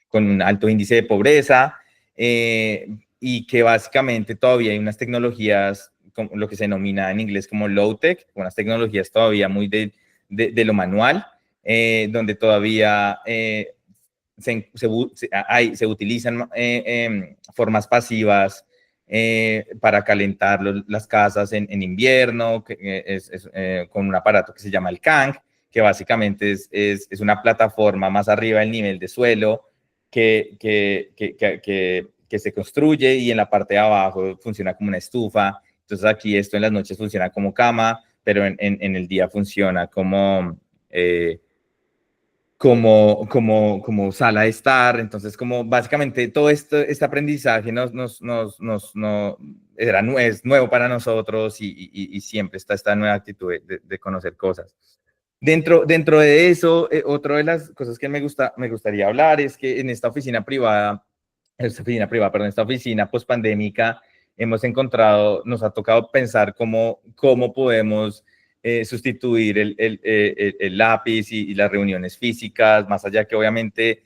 con un alto índice de pobreza, y que básicamente todavía hay unas tecnologías, como lo que se denomina en inglés como low-tech, unas tecnologías todavía muy de lo manual, donde todavía se utilizan formas pasivas para calentar las casas en invierno, con un aparato que se llama el Kang, que básicamente es una plataforma más arriba del nivel de suelo que se construye, y en la parte de abajo funciona como una estufa. Entonces aquí esto en las noches funciona como cama, pero en el día funciona como sala de estar. Entonces, como básicamente todo este aprendizaje es nuevo para nosotros, y siempre está esta nueva actitud de conocer cosas. Dentro de eso, otra de las cosas que me gustaría hablar es que en esta oficina pospandémica, nos ha tocado pensar cómo podemos sustituir el lápiz y las reuniones físicas, más allá que obviamente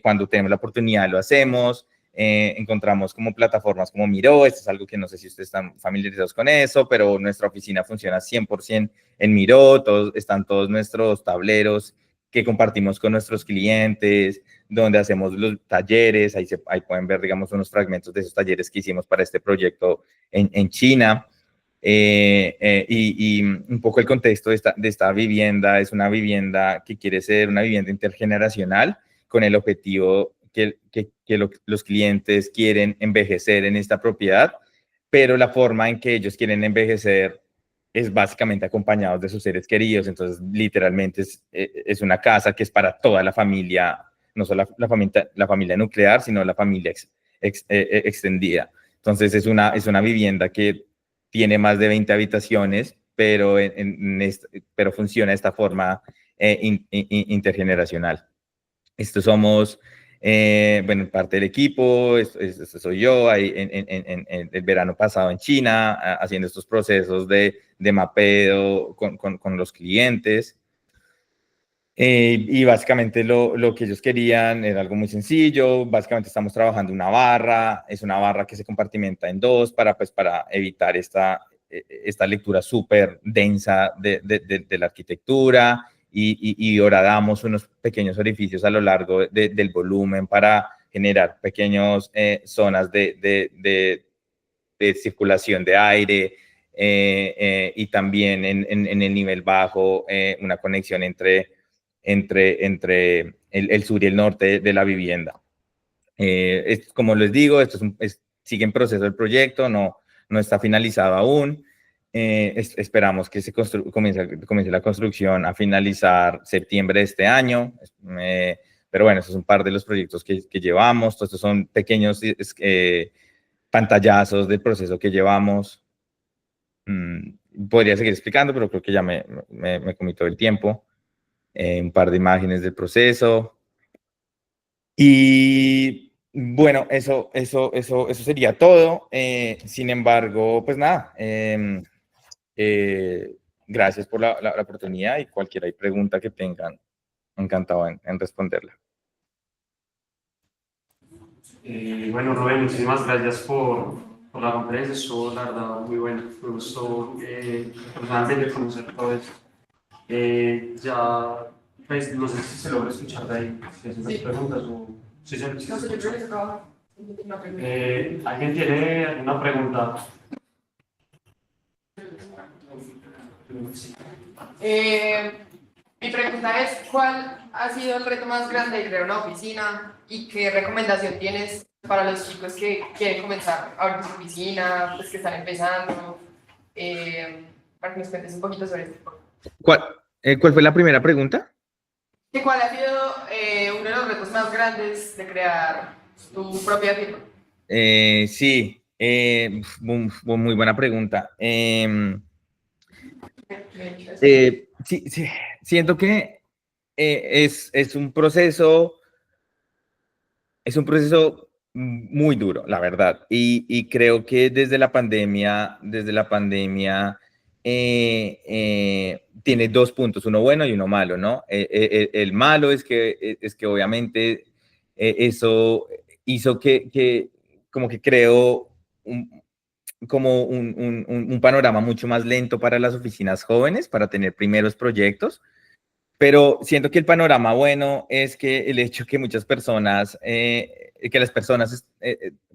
cuando tenemos la oportunidad lo hacemos. Encontramos como plataformas como Miro. Esto es algo que no sé si ustedes están familiarizados con eso, pero nuestra oficina funciona 100% en Miro. Están todos nuestros tableros que compartimos con nuestros clientes, donde hacemos los talleres. Ahí pueden ver, digamos, unos fragmentos de esos talleres que hicimos para este proyecto en China. Y un poco el contexto de esta vivienda: es una vivienda que quiere ser una vivienda intergeneracional, con el objetivo que los clientes quieren envejecer en esta propiedad, pero la forma en que ellos quieren envejecer es básicamente acompañados de sus seres queridos. Entonces, literalmente es una casa que es para toda la familia, no solo la familia nuclear, sino la familia extendida. Entonces, es una vivienda que tiene más de 20 habitaciones, pero funciona de esta forma intergeneracional. Estos somos, bueno, parte del equipo. Esto soy yo ahí en el verano pasado en China, haciendo estos procesos de mapeo con los clientes. Y básicamente lo que ellos querían era algo muy sencillo. Básicamente estamos trabajando una barra, es una barra que se compartimenta en dos pues, para evitar esta lectura súper densa de la arquitectura y horadamos unos pequeños orificios a lo largo del volumen para generar pequeñas zonas de circulación de aire y también en el nivel bajo una conexión entre el sur y el norte de la vivienda. Como les digo, esto sigue en proceso el proyecto, no está finalizado aún. Esperamos que comience la construcción a finalizar septiembre de este año. Pero bueno, esos son un par de los proyectos que llevamos. Todos estos son pequeños pantallazos del proceso que llevamos. Podría seguir explicando, pero creo que ya me comí todo el tiempo. Un par de imágenes del proceso. Y bueno, eso sería todo. Sin embargo, pues nada, gracias por la oportunidad y cualquier pregunta que tengan, encantado en responderla. Bueno, Rubén, muchísimas gracias por la conferencia, estuvo la verdad muy buena, me gustó personalmente conocer todo esto. Ya, pues no sé si se logra escuchar de ahí, si hacen las preguntas o si se... No sé, yo creo que se trabaja. ¿Alguien tiene alguna pregunta? Mi pregunta es, ¿cuál ha sido el reto más grande de crear una oficina y qué recomendación tienes para los chicos que quieren comenzar a abrir su oficina, pues que están empezando? Para que nos cuentes un poquito sobre esto. ¿Cuál fue la primera pregunta? ¿Cuál ha sido uno de los retos más grandes de crear tu propia firma? Sí, muy buena pregunta. Sí, siento que es un proceso muy duro, la verdad. Y creo que desde la pandemia tiene dos puntos, uno bueno y uno malo, ¿no? El malo es que obviamente eso hizo que como que creó un panorama mucho más lento para las oficinas jóvenes, para tener primeros proyectos. Pero siento que el panorama bueno es que el hecho que muchas personas, que las personas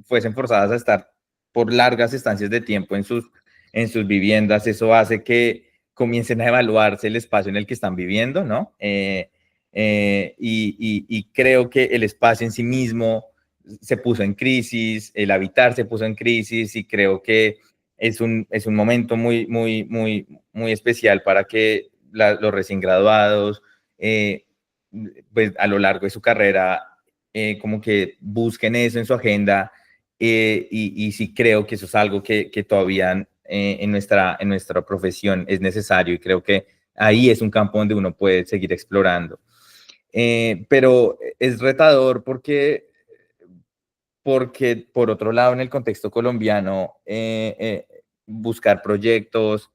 fuesen forzadas a estar por largas estancias de tiempo en sus viviendas, eso hace que comiencen a evaluarse el espacio en el que están viviendo, ¿no? Y creo que el espacio en sí mismo se puso en crisis, el habitar se puso en crisis y creo que es un momento muy especial para que los recién graduados, pues a lo largo de su carrera, como que busquen eso en su agenda y sí creo que eso es algo que todavía en nuestra profesión es necesario y creo que ahí es un campo donde uno puede seguir explorando. Pero es retador porque por otro lado, en el contexto colombiano, buscar proyectos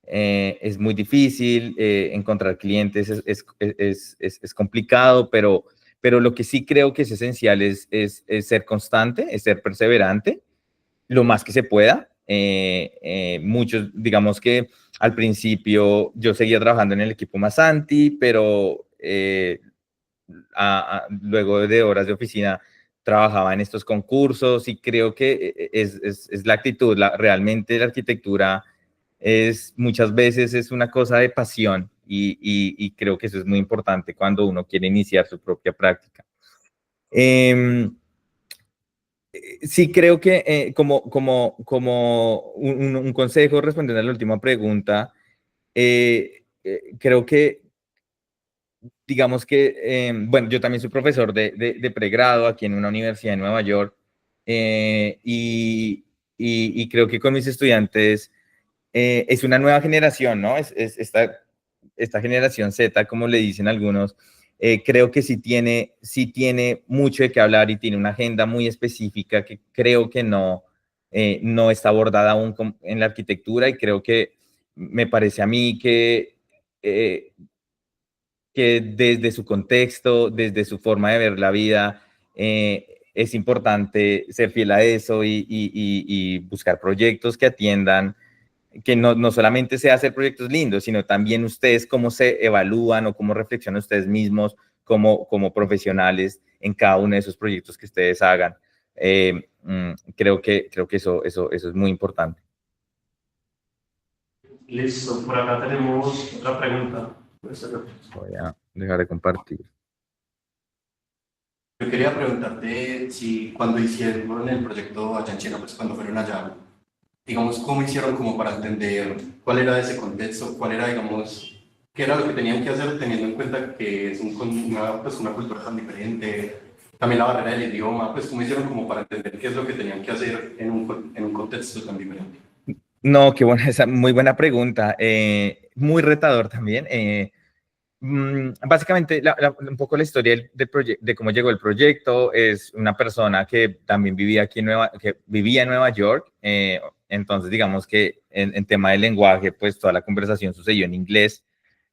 es muy difícil, encontrar clientes es complicado, pero lo que sí creo que es esencial es ser constante, es ser perseverante, lo más que se pueda. Muchos, digamos que al principio yo seguía trabajando en el equipo Masanti, pero luego de horas de oficina trabajaba en estos concursos y creo que es la actitud, realmente la arquitectura muchas veces es una cosa de pasión y creo que eso es muy importante cuando uno quiere iniciar su propia práctica. Sí, creo que como un consejo respondiendo a la última pregunta, creo que digamos que, bueno, yo también soy profesor de pregrado aquí en una universidad en Nueva York y creo que con mis estudiantes es una nueva generación, ¿no? Es esta generación Z, como le dicen algunos, creo que sí tiene mucho de qué hablar y tiene una agenda muy específica que creo que no está abordada aún en la arquitectura y creo que me parece a mí que que desde su contexto, desde su forma de ver la vida, es importante ser fiel a eso y buscar proyectos que atiendan, que no solamente sea hacer proyectos lindos, sino también ustedes cómo se evalúan o cómo reflexionan ustedes mismos como profesionales en cada uno de esos proyectos que ustedes hagan. Creo que eso es muy importante. Listo, por acá tenemos otra pregunta. Voy a dejar de compartir. Yo quería preguntarte si cuando hicieron el proyecto allá en China, pues cuando fueron allá, digamos, ¿cómo hicieron como para entender cuál era ese contexto, cuál era, digamos, qué era lo que tenían que hacer teniendo en cuenta que es una cultura tan diferente, también la barrera del idioma, pues cómo hicieron como para entender qué es lo que tenían que hacer en un contexto tan diferente? No, qué buena, esa muy buena pregunta, muy retador también. Básicamente, un poco la historia de cómo llegó el proyecto es una persona que también vivía aquí que vivía en Nueva York, entonces digamos que en tema de lenguaje, pues toda la conversación sucedió en inglés.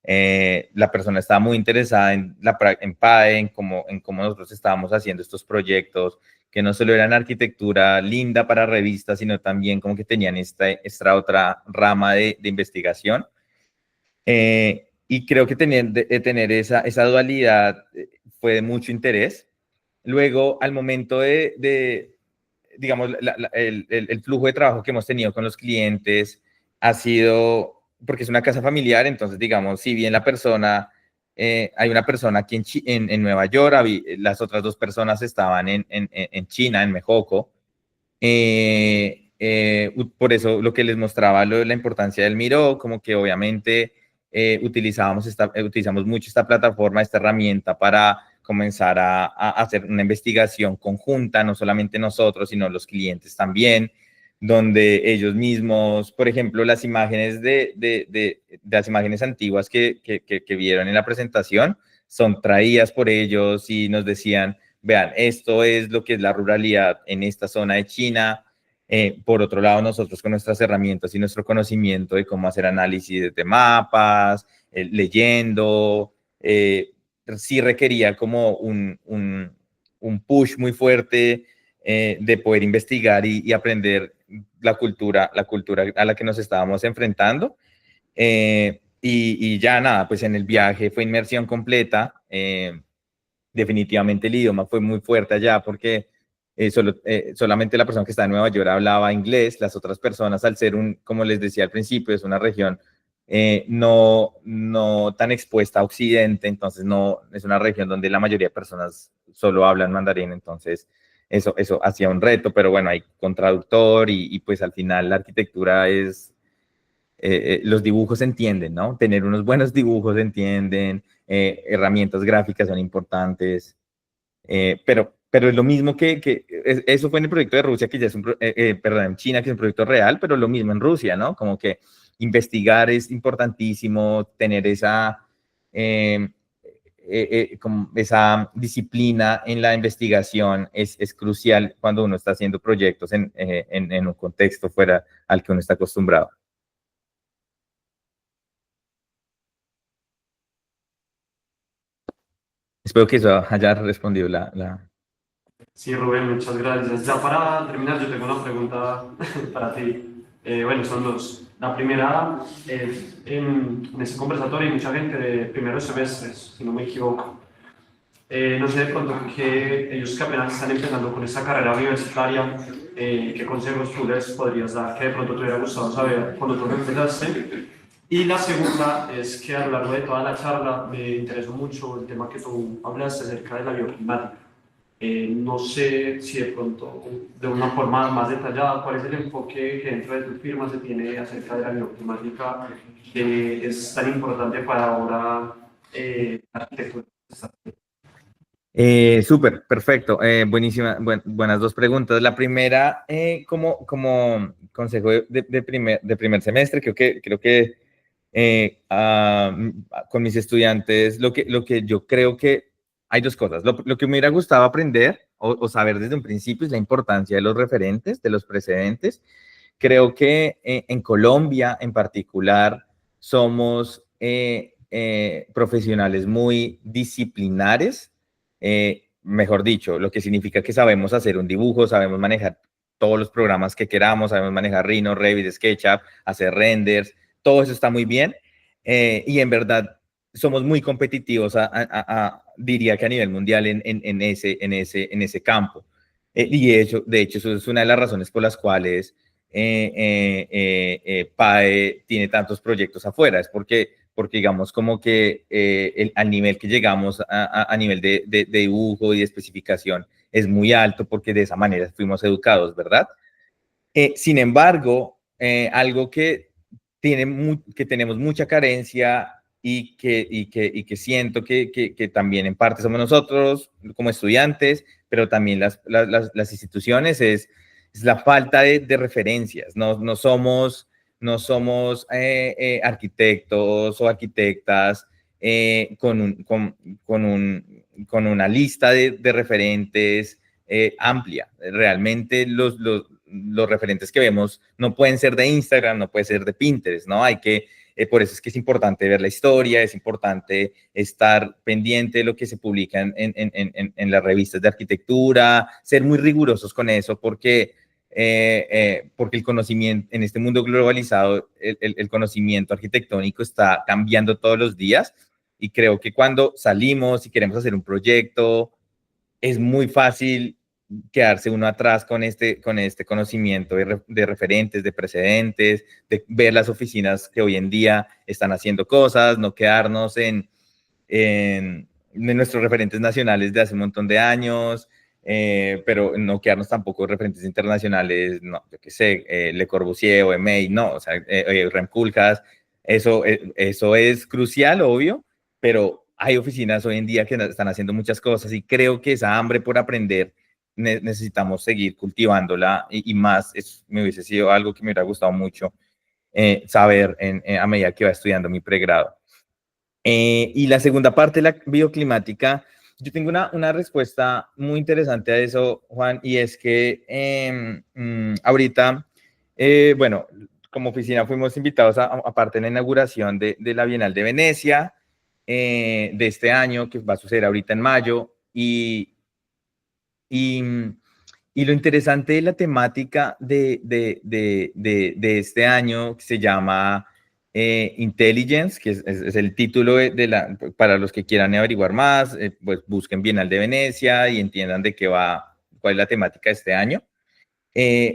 La persona estaba muy interesada en PAE, en cómo nosotros estábamos haciendo estos proyectos, que no solo eran arquitectura linda para revistas, sino también como que tenían esta otra rama de investigación. Y creo que tener esa dualidad fue de mucho interés. Luego, al momento digamos, el flujo de trabajo que hemos tenido con los clientes ha sido, porque es una casa familiar, entonces, digamos, si bien hay una persona aquí en Nueva York, las otras dos personas estaban en China, en Mejoco. Por eso lo que les mostraba la importancia del Miro, como que obviamente utilizamos mucho esta plataforma, esta herramienta para comenzar a hacer una investigación conjunta, no solamente nosotros, sino los clientes también, donde ellos mismos, por ejemplo, las imágenes de las imágenes antiguas que vieron en la presentación son traídas por ellos y nos decían, vean, esto es lo que es la ruralidad en esta zona de China. Por otro lado, nosotros con nuestras herramientas y nuestro conocimiento de cómo hacer análisis de mapas, leyendo, sí requería como un push muy fuerte de poder investigar y aprender la cultura a la que nos estábamos enfrentando. Y ya nada, pues en el viaje fue inmersión completa. Definitivamente el idioma fue muy fuerte allá porque solamente la persona que está en Nueva York hablaba inglés, las otras personas, al ser como les decía al principio, es una región no tan expuesta a Occidente, entonces no es una región donde la mayoría de personas solo hablan mandarín, entonces eso hacía un reto, pero bueno, hay con traductor y pues al final la arquitectura es, los dibujos se entienden, ¿no? Tener unos buenos dibujos se entienden, herramientas gráficas son importantes, pero es lo mismo eso fue en el proyecto de Rusia, que ya es perdón, en China, que es un proyecto real, pero lo mismo en Rusia, ¿no? Como que investigar es importantísimo, tener como esa disciplina en la investigación es crucial cuando uno está haciendo proyectos en un contexto fuera al que uno está acostumbrado. Espero que eso haya respondido Sí, Rubén, muchas gracias. Ya para terminar, yo tengo una pregunta para ti. Bueno, son dos. La primera, en ese conversatorio hay mucha gente de primeros semestres, si no me equivoco. No sé de pronto que ellos que apenas están empezando con esta carrera universitaria, ¿qué consejos tú les podrías dar que de pronto te hubiera gustado saber cuando tú empezaste? Y la segunda es que a lo largo de toda la charla me interesó mucho el tema que tú hablaste acerca de la bioclimática. No sé si de pronto, de una forma más detallada, cuál es el enfoque que dentro de tu firma se tiene acerca de la bioclimática que es tan importante para ahora la arquitectura. Súper, perfecto. Buenas dos preguntas. La primera, como consejo de primer semestre, creo que con mis estudiantes, lo que yo creo que hay dos cosas. Lo que me hubiera gustado aprender o saber desde un principio es la importancia de los referentes, de los precedentes. Creo que en Colombia en particular somos profesionales muy disciplinares, mejor dicho, lo que significa que sabemos hacer un dibujo, sabemos manejar todos los programas que queramos, sabemos manejar Rhino, Revit, SketchUp, hacer renders, todo eso está muy bien, y en verdad somos muy competitivos, diría que a nivel mundial en ese campo. Y de hecho, eso es una de las razones por las cuales PAE tiene tantos proyectos afuera, es porque digamos como que al nivel que llegamos a nivel de dibujo y de especificación es muy alto porque de esa manera fuimos educados, ¿verdad? Sin embargo, algo que tenemos mucha carencia y que siento que también en parte somos nosotros como estudiantes, pero también las instituciones, es la falta de referencias. No somos arquitectos o arquitectas con una lista de referentes amplia. Realmente los referentes que vemos no pueden ser de Instagram, no pueden ser de Pinterest, ¿no? Por eso es que es importante ver la historia, es importante estar pendiente de lo que se publica en las revistas de arquitectura, ser muy rigurosos con eso, porque el conocimiento, en este mundo globalizado, el conocimiento arquitectónico está cambiando todos los días, y creo que cuando salimos y queremos hacer un proyecto, es muy fácil quedarse uno atrás con este conocimiento de referentes, de precedentes, de ver las oficinas que hoy en día están haciendo cosas, no quedarnos en nuestros referentes nacionales de hace un montón de años, pero no quedarnos tampoco referentes internacionales, no, yo qué sé, Le Corbusier o EMEI, no, o sea, Rem Koolhaas, eso es crucial, obvio, pero hay oficinas hoy en día que están haciendo muchas cosas, y creo que esa hambre por aprender necesitamos seguir cultivándola, y más, me hubiese sido algo que me hubiera gustado mucho saber a medida que iba estudiando mi pregrado. Y la segunda parte, la bioclimática, yo tengo una respuesta muy interesante a eso, Juan, y es que ahorita, bueno, como oficina fuimos invitados a parte de la inauguración de la Bienal de Venecia de este año, que va a suceder ahorita en mayo, y, y lo interesante de la temática de este año, que se llama Intelligence, que es el título para los que quieran averiguar más, pues busquen Bienal de Venecia y entiendan de qué va, cuál es la temática de este año.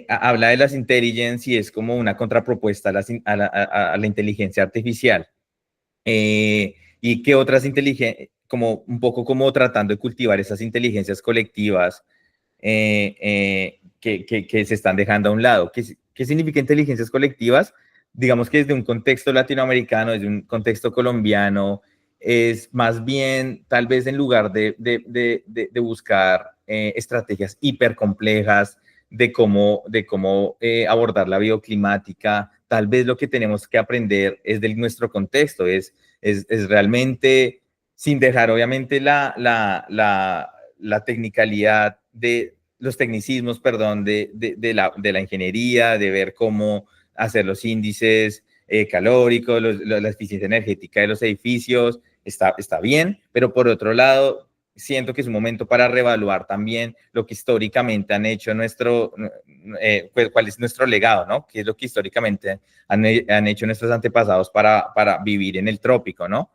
Habla de las intelligence y es como una contrapropuesta a la inteligencia artificial. Y que otras inteligencias, como un poco como tratando de cultivar esas inteligencias colectivas que se están dejando a un lado. ¿Qué significa inteligencias colectivas? Digamos que desde un contexto latinoamericano, desde un contexto colombiano, es más bien, tal vez en lugar de buscar estrategias hipercomplejas de cómo abordar la bioclimática, tal vez lo que tenemos que aprender es de nuestro contexto, es realmente, sin dejar obviamente la tecnicalidad los tecnicismos, perdón, de la ingeniería, de ver cómo hacer los índices calóricos, la eficiencia energética de los edificios, está bien, pero por otro lado, siento que es un momento para reevaluar también lo que históricamente han hecho cuál es nuestro legado, ¿no? ¿Qué es lo que históricamente han hecho nuestros antepasados para vivir en el trópico, ¿no?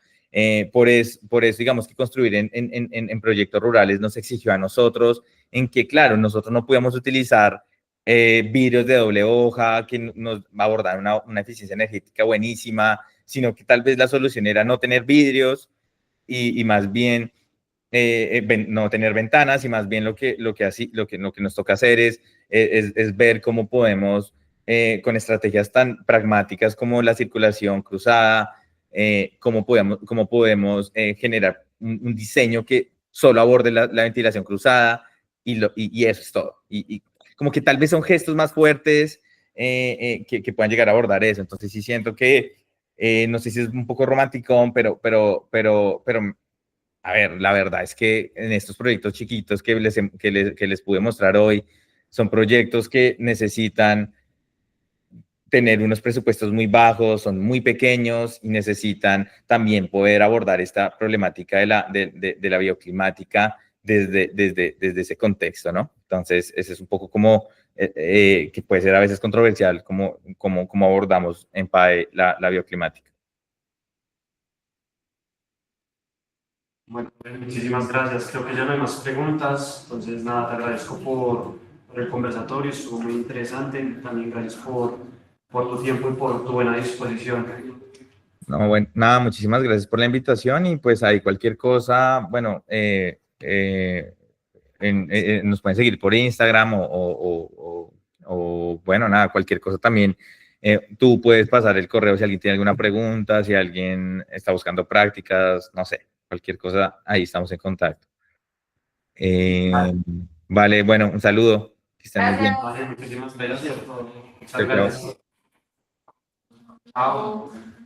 Por eso, digamos que construir en proyectos rurales nos exigió a nosotros, en que, claro, nosotros no podíamos utilizar vidrios de doble hoja que nos abordaran una eficiencia energética buenísima, sino que tal vez la solución era no tener vidrios y más bien no tener ventanas, y más bien lo que nos toca hacer es ver cómo podemos, con estrategias tan pragmáticas como la circulación cruzada, cómo podemos generar un diseño que solo aborde la ventilación cruzada, y eso es todo. Y como que tal vez son gestos más fuertes que puedan llegar a abordar eso. Entonces sí siento que, no sé si es un poco romanticón, pero a ver, la verdad es que en estos proyectos chiquitos que les pude mostrar hoy, son proyectos que necesitan tener unos presupuestos muy bajos, son muy pequeños y necesitan también poder abordar esta problemática de la bioclimática desde ese contexto, ¿no? Entonces, ese es un poco como, que puede ser a veces controversial, como abordamos en PAE la bioclimática. Bueno, muchísimas gracias. Creo que ya no hay más preguntas. Entonces, nada, te agradezco por el conversatorio, estuvo muy interesante. También gracias por tu tiempo y por tu buena disposición. No, bueno, nada, muchísimas gracias por la invitación y pues ahí cualquier cosa, bueno, nos pueden seguir por Instagram bueno, nada, cualquier cosa también. Tú puedes pasar el correo si alguien tiene alguna pregunta, si alguien está buscando prácticas, no sé, cualquier cosa, ahí estamos en contacto. Vale, bueno, un saludo, que estén muy bien. Gracias. Vale, muchísimas gracias por todo. Muchas Chao, chao. gracias. Chao.